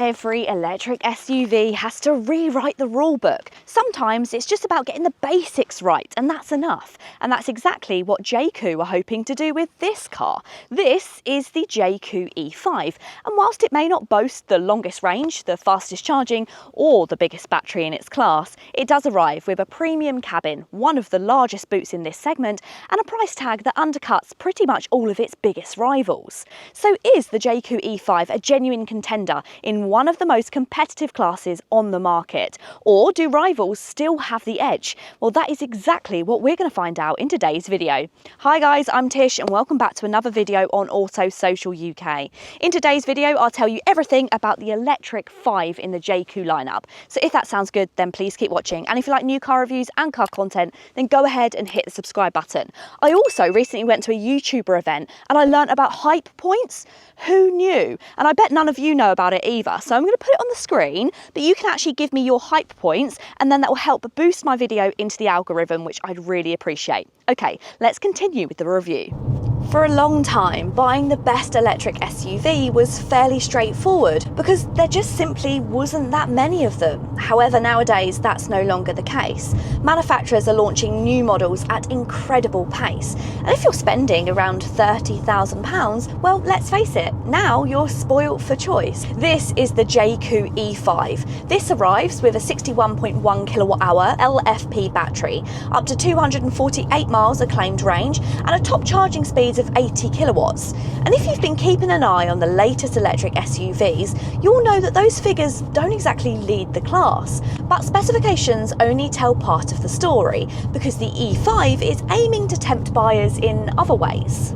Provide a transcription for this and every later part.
Every electric SUV has to rewrite the rule book. Sometimes it's just about getting the basics right, and that's enough. And that's exactly what Jaecoo are hoping to do with this car. This is the Jaecoo E5, and whilst it may not boast the longest range, the fastest charging, or the biggest battery in its class, it does arrive with a premium cabin, one of the largest boots in this segment, and a price tag that undercuts pretty much all of its biggest rivals. So is the Jaecoo E5 a genuine contender in one of the most competitive classes on the market? Or do rivals still have the edge? Well, that is exactly what we're going to find out in today's video. Hi guys, I'm Tish and welcome back to another video on Auto Social UK. In today's video, I'll tell you everything about the electric 5 in the Jaecoo lineup. So if that sounds good, then please keep watching. And if you like new car reviews and car content, then go ahead and hit the subscribe button. I also recently went to a YouTuber event and I learned about hype points. Who knew? And I bet none of you know about it either. So I'm going to put it on the screen, but you can actually give me your hype points and then that will help boost my video into the algorithm, which I'd really appreciate. Okay, let's continue with the review. For a long time, buying the best electric SUV was fairly straightforward because there just simply wasn't that many of them. However, nowadays that's no longer the case. Manufacturers are launching new models at incredible pace. And if you're spending around £30,000, well, let's face it, now you're spoilt for choice. This is the Jaecoo E5. This arrives with a 61.1 kilowatt hour LFP battery, up to 248 miles acclaimed range, and a top charging speed of 80 kilowatts. And if you've been keeping an eye on the latest electric SUVs, you'll know that those figures don't exactly lead the class. But specifications only tell part of the story, because the E5 is aiming to tempt buyers in other ways.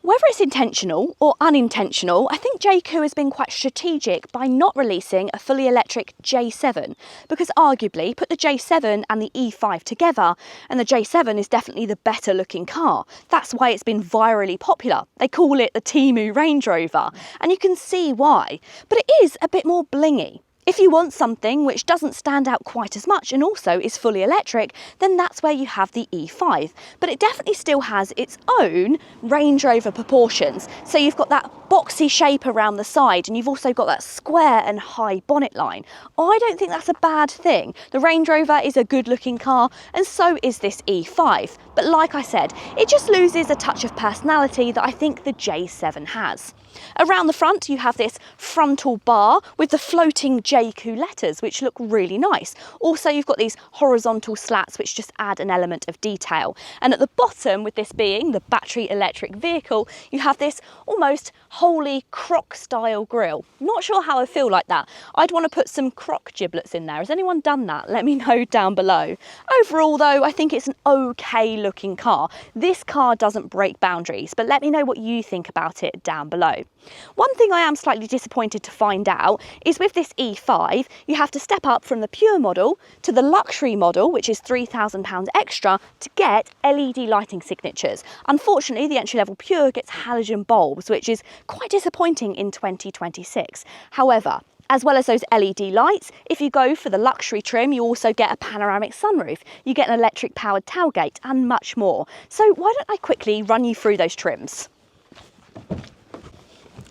Whether it's intentional or unintentional, I think Jaecoo has been quite strategic by not releasing a fully electric J7, because arguably put the J7 and the E5 together and the J7 is definitely the better looking car. That's why it's been virally popular. They call it the Temu Range Rover, and you can see why. But it is a bit more blingy. If you want something which doesn't stand out quite as much and also is fully electric, then that's where you have the E5. But it definitely still has its own Range Rover proportions. So you've got that boxy shape around the side and you've also got that square and high bonnet line. I don't think that's a bad thing. The Range Rover is a good looking car and so is this E5. But like I said, it just loses a touch of personality that I think the J7 has. Around the front you have this frontal bar with the floating Jaecoo letters which look really nice. Also you've got these horizontal slats which just add an element of detail. And at the bottom, with this being the battery electric vehicle, you have this almost wholly croc style grille. Not sure how I feel like that. I'd want to put some croc giblets in there. Has anyone done that? Let me know down below. Overall though, I think it's an okay looking car. This car doesn't break boundaries, but let me know what you think about it down below. One thing I am slightly disappointed to find out is with this E5, you have to step up from the pure model to the luxury model, which is £3,000 extra, to get LED lighting signatures. Unfortunately, the entry-level pure gets halogen bulbs, which is quite disappointing in 2026. However, as well as those LED lights, if you go for the luxury trim, you also get a panoramic sunroof, you get an electric powered tailgate and much more. So why don't I quickly run you through those trims?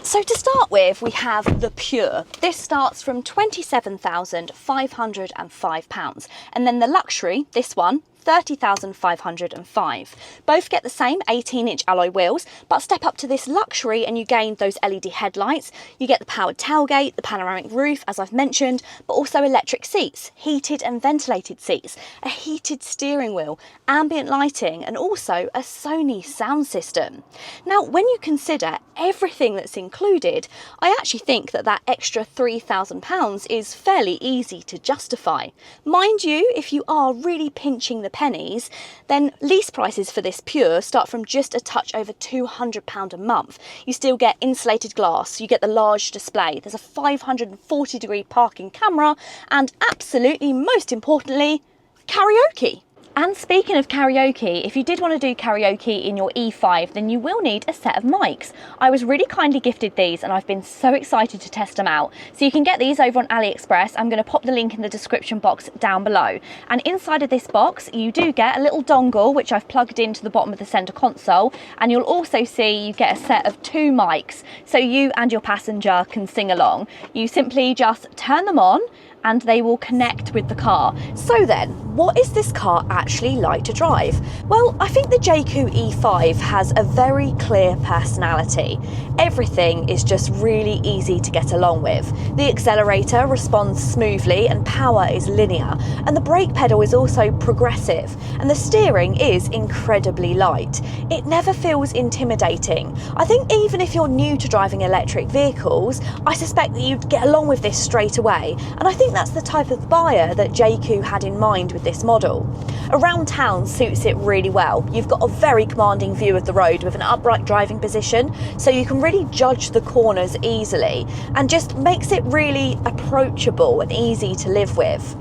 So to start with, we have the Pure. This starts from £27,505. And then the luxury, this one, £30,505. Both get the same 18-inch alloy wheels, but step up to this luxury and you gain those LED headlights. You get the powered tailgate, the panoramic roof, as I've mentioned, but also electric seats, heated and ventilated seats, a heated steering wheel, ambient lighting, and also a Sony sound system. Now, when you consider everything that's included, I actually think that that extra £3,000 is fairly easy to justify. Mind you, if you are really pinching the pennies, then lease prices for this Pure start from just a touch over £200 a month. You still get insulated glass, you get the large display, there's a 540-degree parking camera, and absolutely most importantly, karaoke. And speaking of karaoke, if you did want to do karaoke in your E5, then you will need a set of mics. I was really kindly gifted these and I've been so excited to test them out. So you can get these over on AliExpress. I'm going to pop the link in the description box down below. And inside of this box, you do get a little dongle, which I've plugged into the bottom of the center console. And you'll also see you get a set of 2 mics, so you and your passenger can sing along. You simply just turn them on and they will connect with the car. So then, what is this car actually like to drive? Well, I think the Jaecoo E5 has a very clear personality. Everything is just really easy to get along with. The accelerator responds smoothly and power is linear, and the brake pedal is also progressive, and the steering is incredibly light. It never feels intimidating. I think even if you're new to driving electric vehicles, I suspect that you'd get along with this straight away, and I think that's the type of buyer that Jaecoo had in mind with this model. Around town suits it really well. You've got a very commanding view of the road with an upright driving position, so you can really judge the corners easily, and just makes it really approachable and easy to live with.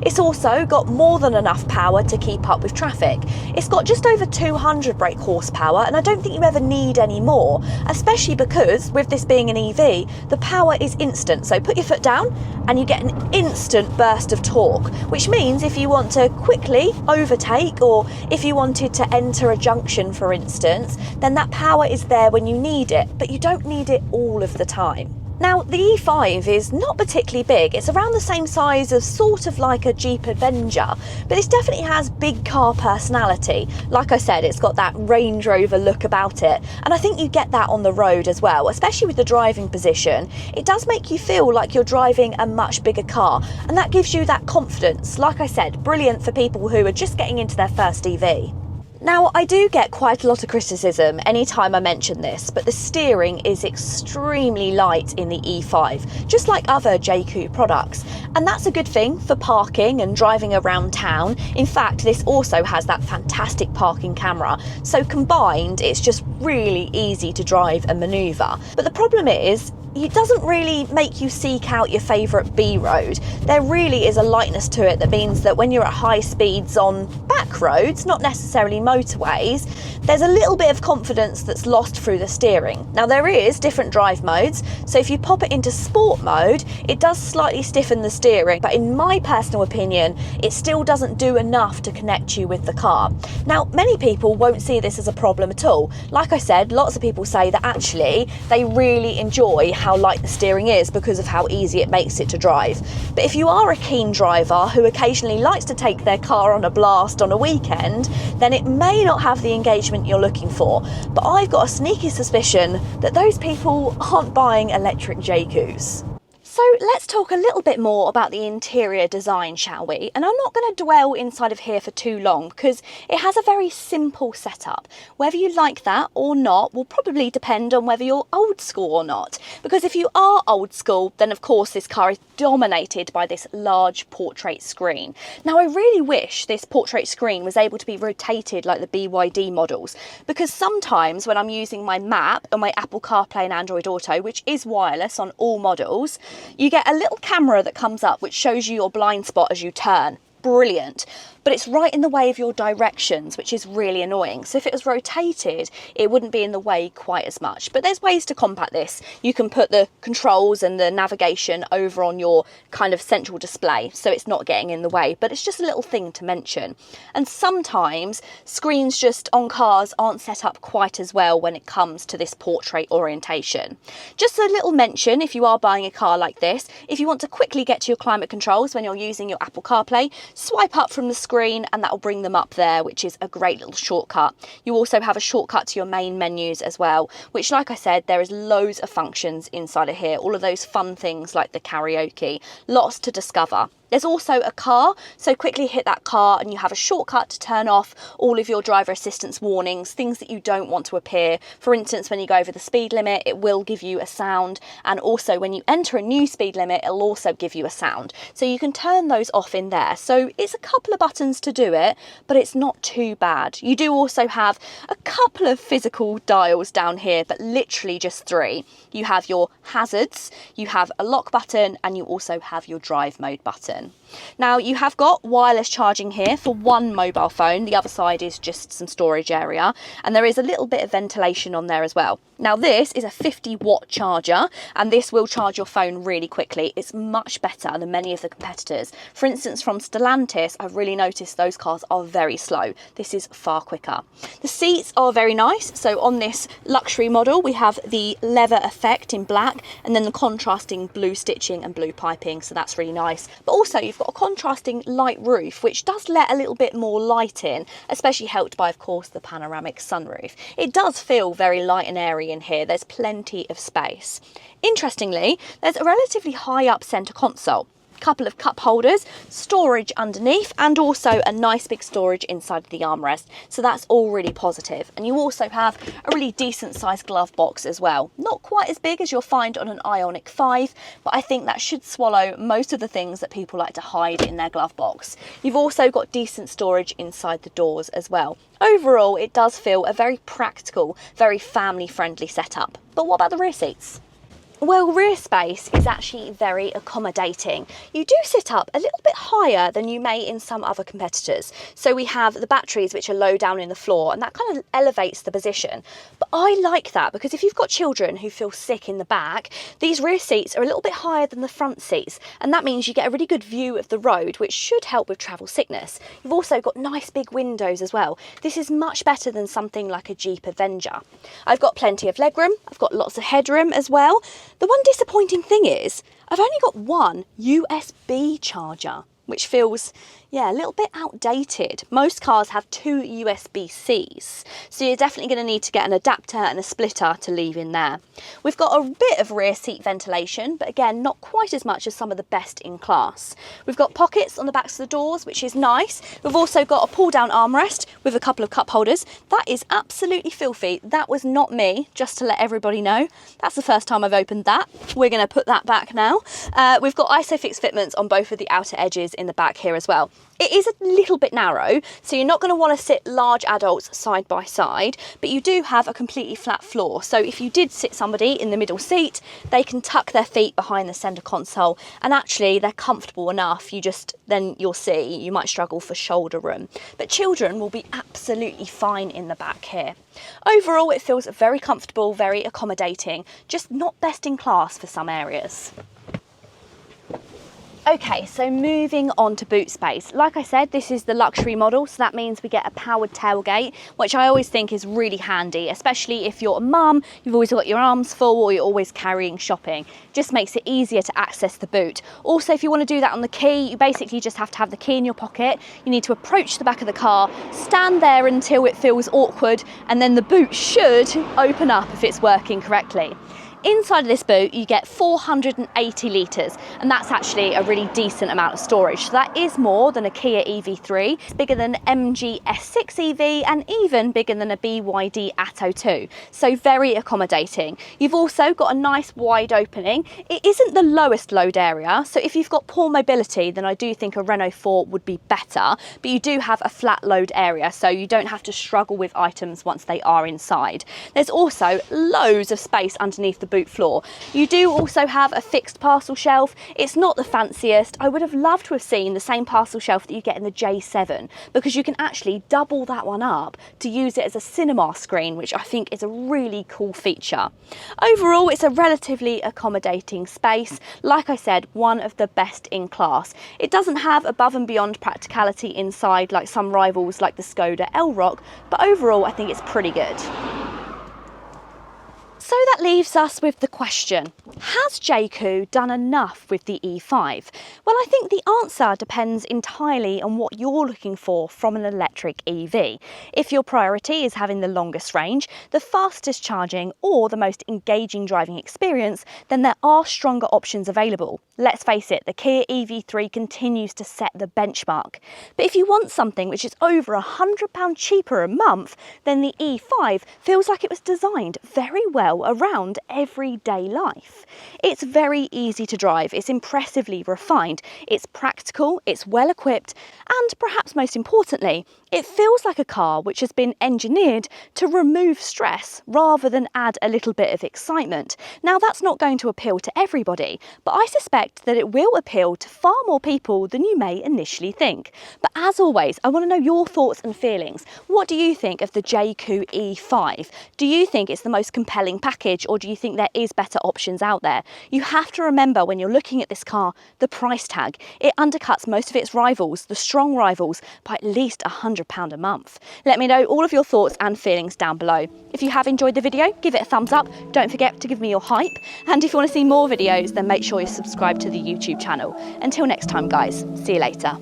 It's also got more than enough power to keep up with traffic. It's got just over 200 brake horsepower, and I don't think you ever need any more, especially because with this being an EV, the power is instant. So put your foot down and you get an instant burst of torque, which means if you want to quickly overtake, or if you wanted to enter a junction, for instance, then that power is there when you need it, but you don't need it all of the time. Now, the E5 is not particularly big. It's around the same size as sort of like a Jeep Avenger, but this definitely has big car personality. Like I said, it's got that Range Rover look about it, and I think you get that on the road as well, especially with the driving position. It does make you feel like you're driving a much bigger car, and that gives you that confidence. Like I said, brilliant for people who are just getting into their first EV. Now, I do get quite a lot of criticism anytime I mention this, but the steering is extremely light in the E5, just like other Jaecoo products. And that's a good thing for parking and driving around town. In fact, this also has that fantastic parking camera. So combined, it's just really easy to drive and manoeuvre. But the problem is, it doesn't really make you seek out your favourite B road. There really is a lightness to it that means that when you're at high speeds on back roads, not necessarily motorways, there's a little bit of confidence that's lost through the steering. Now, there is different drive modes, so if you pop it into sport mode, it does slightly stiffen the steering, but in my personal opinion, it still doesn't do enough to connect you with the car. Now, many people won't see this as a problem at all. Like I said, lots of people say that actually they really enjoy how light the steering is because of how easy it makes it to drive. But if you are a keen driver who occasionally likes to take their car on a blast on a weekend, then it may not have the engagement you're looking for. But I've got a sneaky suspicion that those people aren't buying electric Jaekoos. So let's talk a little bit more about the interior design, shall we? And I'm not going to dwell inside of here for too long because it has a very simple setup. Whether you like that or not will probably depend on whether you're old school or not. Because if you are old school, then of course this car is dominated by this large portrait screen. Now, I really wish this portrait screen was able to be rotated like the BYD models, because sometimes when I'm using my map on my Apple CarPlay and Android Auto, which is wireless on all models, you get a little camera that comes up which shows you your blind spot as you turn. Brilliant. But it's right in the way of your directions, which is really annoying. So if it was rotated, it wouldn't be in the way quite as much. But there's ways to combat this. You can put the controls and the navigation over on your kind of central display, so it's not getting in the way. But it's just a little thing to mention. And sometimes screens just on cars aren't set up quite as well when it comes to this portrait orientation. Just a little mention, if you are buying a car like this, if you want to quickly get to your climate controls when you're using your Apple CarPlay, swipe up from the screen and that will bring them up there, which is a great little shortcut. You also have a shortcut to your main menus as well, which, like I said, there is loads of functions inside of here, all of those fun things like the karaoke, lots to discover. There's also a car, so quickly hit that car and you have a shortcut to turn off all of your driver assistance warnings, things that you don't want to appear. For instance, when you go over the speed limit, it will give you a sound, and also when you enter a new speed limit, it'll also give you a sound. So you can turn those off in there. So it's a couple of buttons to do it, but it's not too bad. You do also have a couple of physical dials down here, but literally just 3. You have your hazards, you have a lock button, and you also have your drive mode button. option. Now you have got wireless charging here for one mobile phone, the other side is just some storage area, and there is a little bit of ventilation on there as well. Now this is a 50-watt charger, and this will charge your phone really quickly. It's much better than many of the competitors. For instance, from Stellantis, I've really noticed those cars are very slow. This is far quicker. The seats are very nice. So on this luxury model, we have the leather effect in black, and then the contrasting blue stitching and blue piping, so that's really nice. But also you've got a contrasting light roof, which does let a little bit more light in, especially helped by, of course, the panoramic sunroof. It does feel very light and airy in here. There's plenty of space. Interestingly, there's a relatively high up centre console, couple of cup holders, storage underneath, and also a nice big storage inside the armrest. So that's all really positive. And you also have a really decent sized glove box as well. Not quite as big as you'll find on an Ioniq 5, but I think that should swallow most of the things that people like to hide in their glove box. You've also got decent storage inside the doors as well. Overall, it does feel a very practical, very family friendly setup. But what about the rear seats? Well, rear space is actually very accommodating. You do sit up a little bit higher than you may in some other competitors. So we have the batteries which are low down in the floor, and that kind of elevates the position. But I like that because if you've got children who feel sick in the back, these rear seats are a little bit higher than the front seats, and that means you get a really good view of the road, which should help with travel sickness. You've also got nice big windows as well. This is much better than something like a Jeep Avenger. I've got plenty of legroom, I've got lots of headroom as well. The one disappointing thing is I've only got one USB charger, which feels, yeah, a little bit outdated. Most cars have two USB-Cs, so you're definitely going to need to get an adapter and a splitter to leave in there. We've got a bit of rear seat ventilation, but again, not quite as much as some of the best in class. We've got pockets on the backs of the doors, which is nice. We've also got a pull-down armrest with a couple of cup holders. That is absolutely filthy. That was not me, just to let everybody know. That's the first time I've opened that. We're going to put that back now. We've got ISOFIX fitments on both of the outer edges in the back here as well. It is a little bit narrow, so you're not going to want to sit large adults side by side, but you do have a completely flat floor. So if you did sit somebody in the middle seat, they can tuck their feet behind the centre console, and actually they're comfortable enough. Then you'll see you might struggle for shoulder room, but children will be absolutely fine in the back here. Overall, it feels very comfortable, very accommodating, just not best in class for some areas. Okay, so moving on to boot space. Like I said, this is the luxury model, so that means we get a powered tailgate, which I always think is really handy, especially if you're a mum, you've always got your arms full, or you're always carrying shopping. Just makes it easier to access the boot. Also, if you want to do that on the key, you basically just have to have the key in your pocket. You need to approach the back of the car, stand there until it feels awkward, and then the boot should open up if it's working correctly. Inside of this boot, you get 480 litres, and that's actually a really decent amount of storage. So that is more than a Kia EV3, it's bigger than an MG S6 EV, and even bigger than a BYD Atto 2. So very accommodating. You've also got a nice wide opening. It isn't the lowest load area, so if you've got poor mobility, then I do think a Renault 4 would be better, but you do have a flat load area, so you don't have to struggle with items once they are inside. There's also loads of space underneath the boot floor. You do also have a fixed parcel shelf. It's not the fanciest. I would have loved to have seen the same parcel shelf that you get in the J7, because you can actually double that one up to use it as a cinema screen, which I think is a really cool feature. Overall, it's a relatively accommodating space. Like I said, one of the best in class. It doesn't have above and beyond practicality inside like some rivals like the Skoda Elrock, but overall I think it's pretty good. So that leaves us with the question, has Jaecoo done enough with the E5? Well, I think the answer depends entirely on what you're looking for from an electric EV. If your priority is having the longest range, the fastest charging, or the most engaging driving experience, then there are stronger options available. Let's face it, the Kia EV3 continues to set the benchmark. But if you want something which is over £100 cheaper a month, then the E5 feels like it was designed very well well around everyday life. It's very easy to drive, it's impressively refined, it's practical, it's well equipped, and perhaps most importantly, it feels like a car which has been engineered to remove stress rather than add a little bit of excitement. Now, that's not going to appeal to everybody, but I suspect that it will appeal to far more people than you may initially think. But as always, I want to know your thoughts and feelings. What do you think of the Jaecoo E5? Do you think it's the most compelling package, or do you think there is better options out there? You have to remember when you're looking at this car, the price tag. It undercuts most of its rivals, the strong rivals, by at least £100 a month. Let me know all of your thoughts and feelings down below. If you have enjoyed the video, give it a thumbs up. Don't forget to give me your hype. And if you want to see more videos, then make sure you subscribe to the YouTube channel. Until next time, guys, see you later.